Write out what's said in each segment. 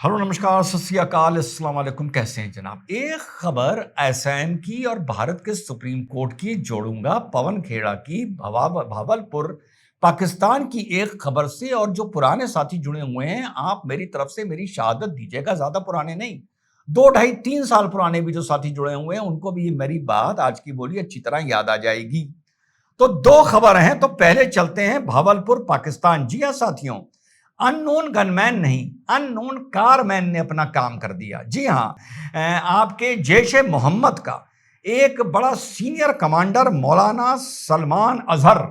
Hello नमस्कार सत श्री अकाल अस्सलाम वालेकुम। कैसे हैं जनाब? एक खबर एसएम की और भारत के सुप्रीम कोर्ट की जोड़ूंगा, पवन खेड़ा की भावलपुर पाकिस्तान की एक खबर से। और जो पुराने साथी जुड़े हुए हैं, आप मेरी तरफ से मेरी शहादत दीजिएगा, ज्यादा पुराने नहीं, 2 ढाई 3 साल पुराने भी जो साथी जुड़े हुए हैं उनको भी ये मेरी बात आज की बोली अच्छी तरह याद आ जाएगी। तो दो खबर हैं, तो पहले चलते हैं भावलपुर पाकिस्तान। जी हाँ साथियों, अननोन गनमैन नहीं, अननोन कारमैन ने अपना काम कर दिया। जी हां, आपके जैश ए मोहम्मद का एक बड़ा सीनियर कमांडर मौलाना सलमान अजहर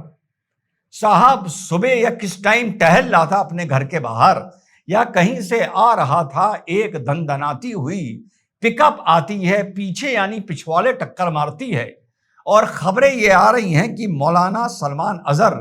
साहब सुबह या किस टाइम टहल रहा था अपने घर के बाहर, या कहीं से आ रहा था, एक दंदनाती हुई पिकअप आती है पीछे, यानी पिछवाड़े टक्कर मारती है। और खबरें ये आ रही हैं कि मौलाना सलमान अजहर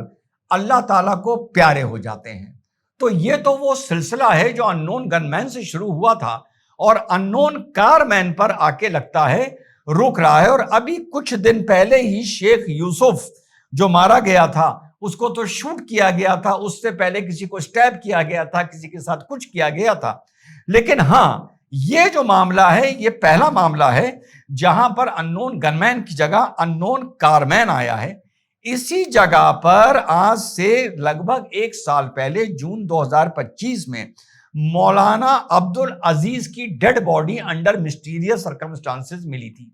अल्लाह ताला को प्यारे हो जाते हैं। तो ये तो वो सिलसिला है जो अननोन गनमैन से शुरू हुआ था और अननोन कारमैन पर आके लगता है रुक रहा है। और अभी कुछ दिन पहले ही शेख यूसुफ जो मारा गया था, उसको तो शूट किया गया था, उससे पहले किसी को स्टैब किया गया था, किसी के साथ कुछ किया गया था। लेकिन हां, ये जो मामला है ये पहला मामला है जहां पर अननोन गनमैन की जगह अननोन कारमैन आया है। इसी जगह पर आज से लगभग 1 साल पहले जून 2025 में मौलाना अब्दुल अजीज की dead body under mysterious circumstances मिली थी।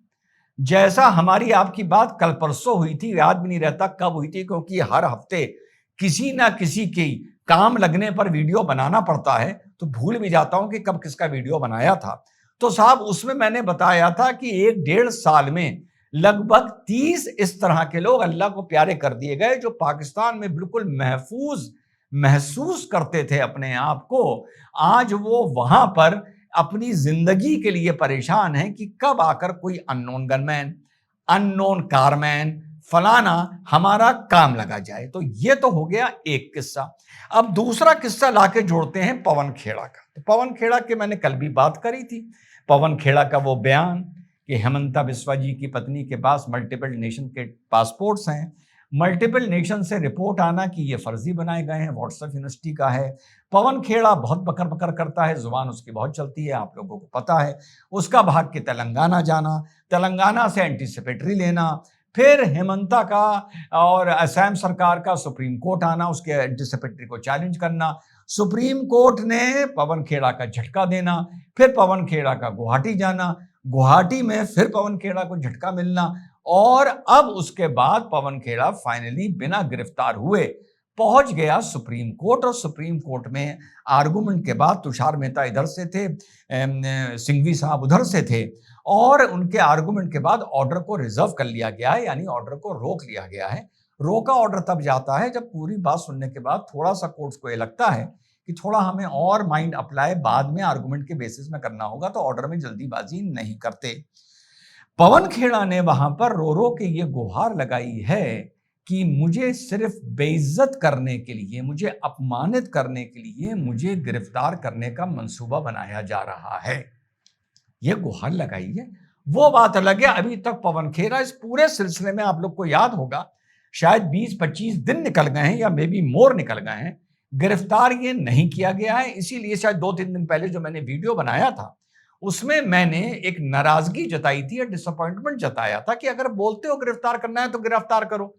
जैसा हमारी आपकी बात कल परसों हुई थी, याद भी नहीं रहता कब हुई थी, क्योंकि हर हफ्ते किसी ना किसी की काम लगने पर वीडियो बनाना पड़ता है, तो भूल भी जाता हूं कि कब किसका वीडियो बनाया था। तो साहब उसमें मैंने बताया था कि 1 डेढ़ साल में लगभग 30 इस तरह के लोग अल्लाह को प्यारे कर दिए गए, जो पाकिस्तान में बिल्कुल महफूज महसूस करते थे अपने आप को। आज वो वहां पर अपनी जिंदगी के लिए परेशान है कि कब आकर कोई अननोन गनमैन, अननोन कारमैन, फलाना हमारा काम लगा जाए। तो ये तो हो गया एक किस्सा। अब दूसरा किस्सा लाके जोड़ते हैं पवन खेड़ा का। तो पवन खेड़ा की मैंने कल भी बात करी थी। पवन खेड़ा का वो बयान कि हेमंता बिस्वा जी की पत्नी के पास मल्टीपल नेशन के पासपोर्ट्स हैं, मल्टीपल नेशन से रिपोर्ट आना कि ये फर्जी बनाए गए हैं, व्हाट्सएप यूनिवर्सिटी का है। पवन खेड़ा बहुत बकर बकर करता है, जुबान उसकी बहुत चलती है, आप लोगों को पता है। उसका भाग के तेलंगाना जाना, तेलंगाना से एंटीसिपेटरी लेना, फिर हेमंता का और असम सरकार का सुप्रीम कोर्ट आना, उसके एंटीसिपेटरी को चैलेंज करना, सुप्रीम कोर्ट ने पवन खेड़ा का झटका देना, फिर पवन खेड़ा का गुवाहाटी जाना, गुवाहाटी में फिर पवन खेड़ा को झटका मिलना, और अब उसके बाद पवन खेड़ा फाइनली बिना गिरफ्तार हुए पहुंच गया सुप्रीम कोर्ट। और सुप्रीम कोर्ट में आर्गुमेंट के बाद तुषार मेहता इधर से थे, सिंघवी साहब उधर से थे, और उनके आर्गुमेंट के बाद ऑर्डर को रिजर्व कर लिया गया है, यानी ऑर्डर को रोक लिया गया है। रोका ऑर्डर तब जाता है जब पूरी बात सुनने के बाद थोड़ा सा कोर्ट्स को ये लगता है कि थोड़ा हमें और माइंड अप्लाई बाद में आर्गुमेंट के बेसिस में करना होगा, तो ऑर्डर में जल्दीबाजी नहीं करते। पवन खेड़ा ने वहां पर रो रो के ये गुहार लगाई है कि मुझे सिर्फ बेइज्जत करने के लिए, मुझे अपमानित करने के लिए मुझे गिरफ्तार करने का मंसूबा बनाया जा रहा है। ये गुहार लगाई है। वो बात अलग है, अभी तक पवन खेड़ा इस पूरे सिलसिले में आप लोग को याद होगा शायद 20-25 दिन निकल गए हैं या मे बी मोर निकल गए हैं, गिरफ्तार ये नहीं किया गया है। इसीलिए शायद 2-3 दिन पहले जो मैंने वीडियो बनाया था उसमें मैंने एक नाराजगी जताई थी, डिसअपॉइंटमेंट जताया था कि अगर बोलते हो गिरफ्तार करना है तो गिरफ्तार करो,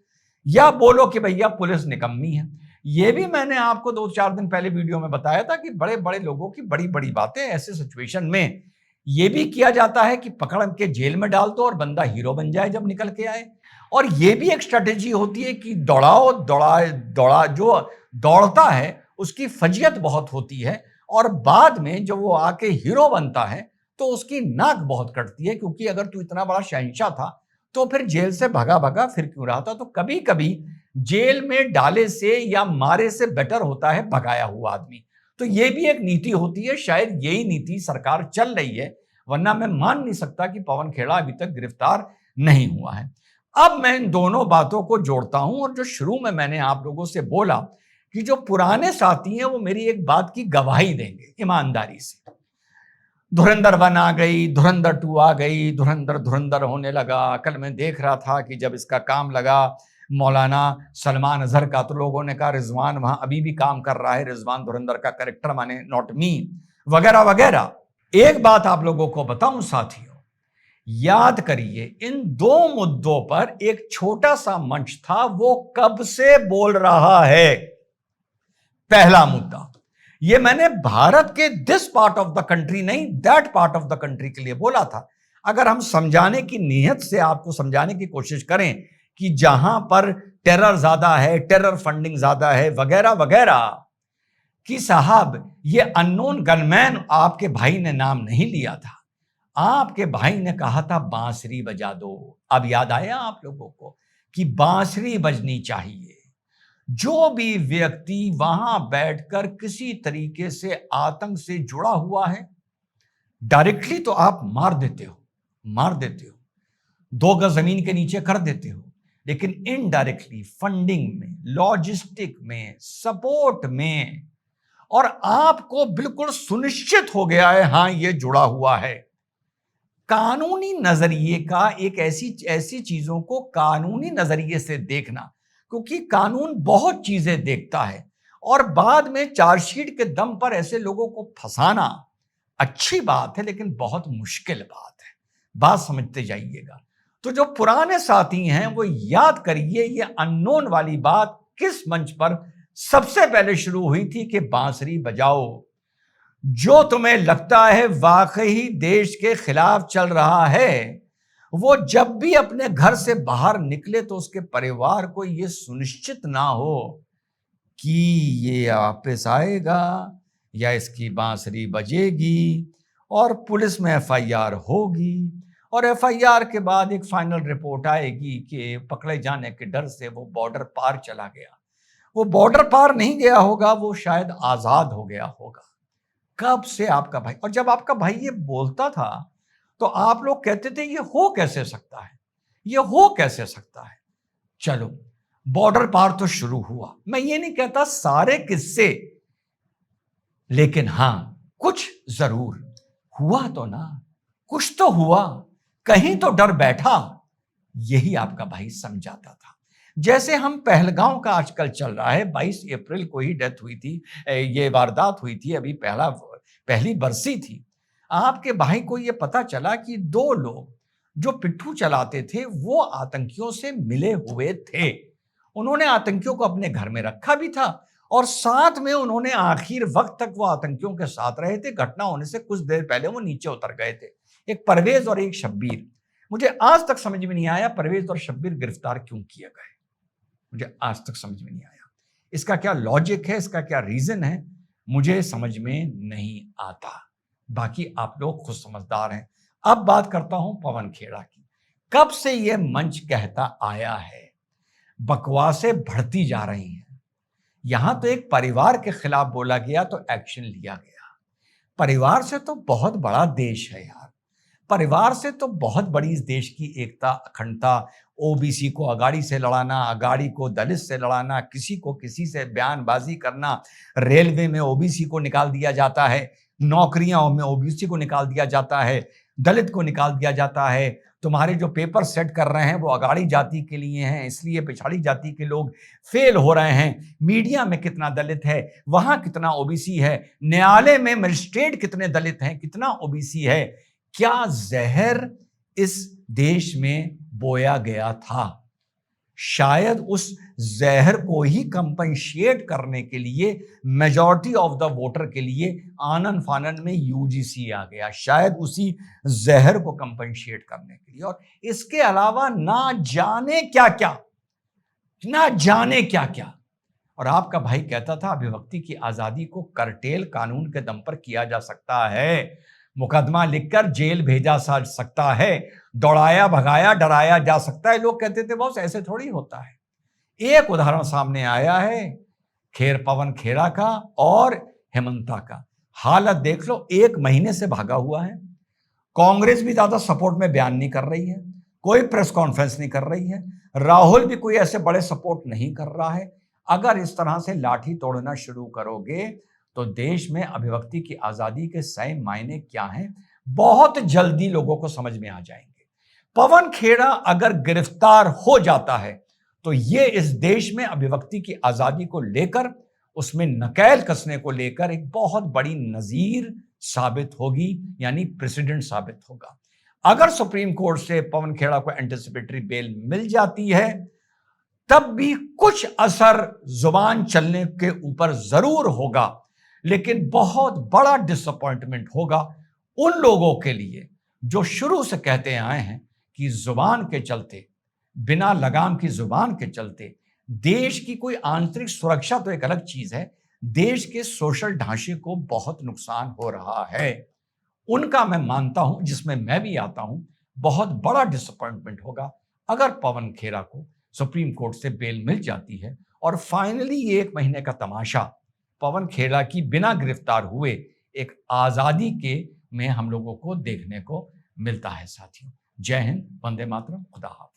या बोलो कि भैया पुलिस निकम्मी है। यह भी मैंने आपको 2-4 दिन पहले वीडियो में बताया था कि बड़े बड़े लोगों की बड़ी बड़ी बातें, ऐसे सिचुएशन में यह भी किया जाता है कि पकड़ के जेल में डाल दो और बंदा हीरो बन जाए जब निकल के आए। और यह भी एक स्ट्रेटेजी होती है कि दौड़ाओ, दौड़ा जो दौड़ता है उसकी फजियत बहुत होती है, और बाद में जब वो आके हीरो बनता है तो उसकी नाक बहुत कटती है, क्योंकि अगर तू इतना बड़ा शहंशाह था तो फिर जेल से भगा भगा फिर क्यों रहा था। तो कभी कभी जेल में डाले से या मारे से बेटर होता है भगाया हुआ आदमी। तो ये भी एक नीति होती है, शायद यही नीति सरकार चल रही है, वरना मैं मान नहीं सकता कि पवन खेड़ा अभी तक गिरफ्तार नहीं हुआ है। अब मैं इन दोनों बातों को जोड़ता हूं, और जो शुरू में मैंने आप लोगों से बोला कि जो पुराने साथी हैं वो मेरी एक बात की गवाही देंगे ईमानदारी से। धुरंधर 1 आ गई, धुरंधर 2 आ गई, धुरंधर धुरंधर होने लगा। कल मैं देख रहा था कि जब इसका काम लगा मौलाना सलमान अजहर का, तो लोगों ने कहा रिजवान वहां अभी भी काम कर रहा है, रिजवान धुरंधर का कैरेक्टर माने नॉट मी, वगैरह वगैरह। एक बात आप लोगों को बताऊं साथियों, याद करिए इन दो मुद्दों पर एक छोटा सा मंच था, वो कब से बोल रहा है। पहला मुद्दा, ये मैंने भारत के this part of the country नहीं, that part of the country के लिए बोला था। अगर हम समझाने की नीयत से आपको समझाने की कोशिश करें कि जहां पर टेरर ज्यादा है, टेरर फंडिंग ज्यादा है, वगैरह वगैरह, कि साहब ये अननोन गनमैन आपके भाई ने नाम नहीं लिया था, आपके भाई ने कहा था बांसुरी बजा दो। अब याद आया आप लोगों को कि बांसुरी बजनी चाहिए। जो भी व्यक्ति वहां बैठकर किसी तरीके से आतंक से जुड़ा हुआ है, डायरेक्टली तो आप मार देते हो, मार देते हो, 2 गज जमीन के नीचे कर देते हो, लेकिन इनडायरेक्टली फंडिंग में, लॉजिस्टिक में, सपोर्ट में, और आपको बिल्कुल सुनिश्चित हो गया है हां ये जुड़ा हुआ है। कानूनी नजरिए का एक ऐसी चीजों को कानूनी नजरिए से देखना, क्योंकि कानून बहुत चीजें देखता है, और बाद में चार्जशीट के दम पर ऐसे लोगों को फंसाना अच्छी बात है, लेकिन बहुत मुश्किल बात है। बात समझते जाइएगा। तो जो पुराने साथी हैं वो याद करिए, ये अननोन वाली बात किस मंच पर सबसे पहले शुरू हुई थी कि बांसुरी बजाओ। जो तुम्हें लगता है वाकई देश के खिलाफ चल रहा है, वो जब भी अपने घर से बाहर निकले तो उसके परिवार को यह सुनिश्चित ना हो कि ये वापस आएगा या इसकी बांसुरी बजेगी और पुलिस में एफआईआर होगी, और एफआईआर के बाद एक फाइनल रिपोर्ट आएगी कि पकड़े जाने के डर से वो बॉर्डर पार चला गया। वो बॉर्डर पार नहीं गया होगा, वो शायद आजाद हो गया होगा। कब से आपका भाई, और जब आपका भाई ये बोलता था तो आप लोग कहते थे ये हो कैसे सकता है, ये हो कैसे सकता है। चलो बॉर्डर पार तो शुरू हुआ, मैं ये नहीं कहता सारे किस्से, लेकिन हां कुछ जरूर हुआ तो ना, कुछ तो हुआ, कहीं तो डर बैठा। यही आपका भाई समझाता था। जैसे हम पहलगांव का आजकल चल रहा है, 22 अप्रैल को ही डेथ हुई थी, ये वारदात हुई थी, अभी पहली बरसी थी। आपके भाई को यह पता चला कि 2 लोग जो पिट्ठू चलाते थे वो आतंकियों से मिले हुए थे। उन्होंने आतंकियों को अपने घर में रखा भी था, और साथ में उन्होंने आखिर वक्त तक वो आतंकियों के साथ रहे थे। घटना होने से कुछ देर पहले वो नीचे उतर गए थे, एक परवेज और एक शब्बीर। मुझे आज तक समझ में नहीं आया परवेज और शब्बीर गिरफ्तार क्यों किए गए, मुझे आज तक समझ में नहीं आया। इसका क्या लॉजिक है, इसका क्या रीजन है, मुझे समझ में नहीं आता। बाकी आप लोग खुद समझदार हैं। अब बात करता हूं पवन खेड़ा की। कब से यह मंच कहता आया है, बकवासें बढ़ती जा रही हैं। यहां तो एक परिवार के खिलाफ बोला गया तो एक्शन लिया गया। परिवार से तो बहुत बड़ा देश है यार, परिवार से तो बहुत बड़ी इस देश की एकता, अखंडता, ओबीसी को अगाड़ी से लड़ाना, अगाड़ी को दलित से लड़ाना, किसी को किसी से बयानबाजी करना, रेलवे में ओबीसी को निकाल दिया जाता है, नौकरियों में ओबीसी को निकाल दिया जाता है, दलित को निकाल दिया जाता है, तुम्हारे जो पेपर सेट कर रहे हैं वो अगाड़ी जाति के लिए हैं, इसलिए पिछड़ी जाति के लोग फेल हो रहे हैं। मीडिया में कितना दलित है, वहां कितना ओबीसी है, न्यायालय में मजिस्ट्रेट कितने दलित हैं, कितना ओबीसी है। क्या जहर इस देश में बोया गया था? शायद उस जहर को ही कंपनशेट करने के लिए मेजॉरिटी ऑफ द वोटर के लिए आनन फानन में यूजीसी आ गया, शायद उसी जहर को कंपनशेट करने के लिए। और इसके अलावा ना जाने क्या क्या, ना जाने क्या क्या। और आपका भाई कहता था अभिव्यक्ति की आजादी को करटेल कानून के दम पर किया जा सकता है, मुकदमा लिखकर जेल भेजा जा सकता है, दौड़ाया भगाया डराया जा सकता है। लोग कहते थे बॉस ऐसे थोड़ी होता है। एक उदाहरण सामने आया है पवन खेड़ा का और हेमंता का। हालत देख लो, 1 महीने से भागा हुआ है। कांग्रेस भी ज्यादा सपोर्ट में बयान नहीं कर रही है, कोई प्रेस कॉन्फ्रेंस नहीं कर रही है, राहुल भी कोई ऐसे बड़े सपोर्ट नहीं कर रहा है। अगर इस तरह से लाठी तोड़ना शुरू करोगे तो देश में अभिव्यक्ति की आजादी के सही मायने क्या हैं, बहुत जल्दी लोगों को समझ में आ जाएंगे। पवन खेड़ा अगर गिरफ्तार हो जाता है तो ये इस देश में अभिव्यक्ति की आजादी को लेकर, उसमें नकेल कसने को लेकर एक बहुत बड़ी नजीर साबित होगी, यानी प्रेसिडेंट साबित होगा। अगर सुप्रीम कोर्ट से पवन खेड़ा को एंटिसिपेटरी बेल मिल जाती है, तब भी कुछ असर जुबान चलने के ऊपर जरूर होगा, लेकिन बहुत बड़ा डिसअपॉइंटमेंट होगा उन लोगों के लिए जो शुरू से कहते आए हैं कि जुबान के चलते, बिना लगाम की जुबान के चलते देश की कोई आंतरिक सुरक्षा तो एक अलग चीज है, देश के सोशल ढांचे को बहुत नुकसान हो रहा है। उनका मैं मानता हूं, जिसमें मैं भी आता हूं, बहुत बड़ा डिसअपॉइंटमेंट होगा अगर पवन खेड़ा को सुप्रीम कोर्ट से बेल मिल जाती है और फाइनली 1 महीने का तमाशा पवन खेड़ा की बिना गिरफ्तार हुए एक आजादी के में हम लोगों को देखने को मिलता है। साथियों, जय हिंद, वंदे मातरम, खुदा हाफिज।